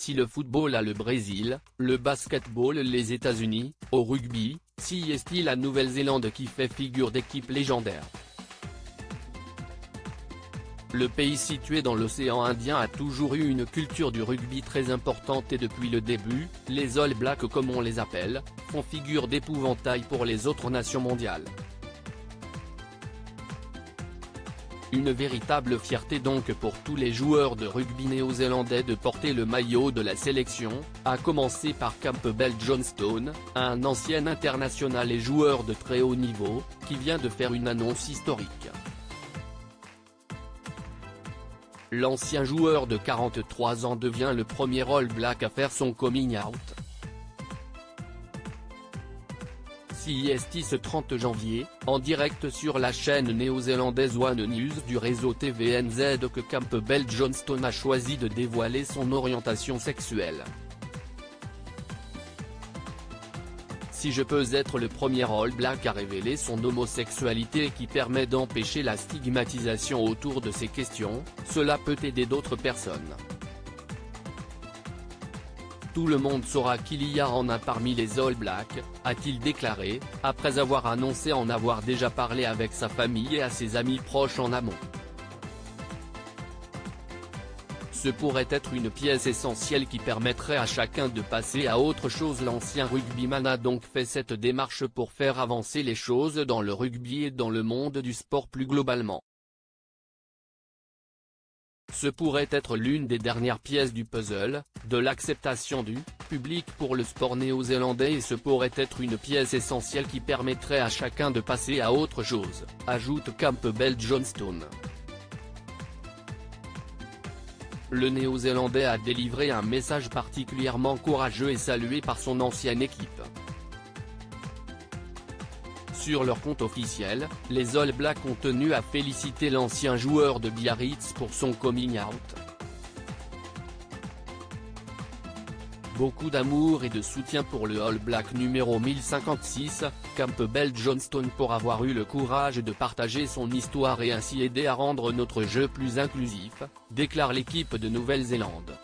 Si le football a le Brésil, le basketball les États-Unis, au rugby, si est-il la Nouvelle-Zélande qui fait figure d'équipe légendaire. Le pays situé dans l'océan Indien a toujours eu une culture du rugby très importante et depuis le début, les All Blacks comme on les appelle, font figure d'épouvantail pour les autres nations mondiales. Une véritable fierté donc pour tous les joueurs de rugby néo-zélandais de porter le maillot de la sélection, à commencer par Campbell Johnstone, un ancien international et joueur de très haut niveau, qui vient de faire une annonce historique. L'ancien joueur de 43 ans devient le premier All Black à faire son coming out. CIST ce 30 janvier, en direct sur la chaîne néo-zélandaise One News du réseau TVNZ que Campbell Johnstone a choisi de dévoiler son orientation sexuelle. Si je peux être le premier All Black à révéler son homosexualité et qui permet d'empêcher la stigmatisation autour de ces questions, cela peut aider d'autres personnes. Tout le monde saura qu'il y en a parmi les All Blacks, a-t-il déclaré, après avoir annoncé en avoir déjà parlé avec sa famille et à ses amis proches en amont. Ce pourrait être une pièce essentielle qui permettrait à chacun de passer à autre chose. L'ancien rugbyman a donc fait cette démarche pour faire avancer les choses dans le rugby et dans le monde du sport plus globalement. Ce pourrait être l'une des dernières pièces du puzzle, de l'acceptation du public pour le sport néo-zélandais et ce pourrait être une pièce essentielle qui permettrait à chacun de passer à autre chose, ajoute Campbell Johnstone. Le Néo-Zélandais a délivré un message particulièrement courageux et salué par son ancienne équipe. Sur leur compte officiel, les All Blacks ont tenu à féliciter l'ancien joueur de Biarritz pour son coming out. Beaucoup d'amour et de soutien pour le All Black numéro 1056, Campbell Johnstone pour avoir eu le courage de partager son histoire et ainsi aider à rendre notre jeu plus inclusif, déclare l'équipe de Nouvelle-Zélande.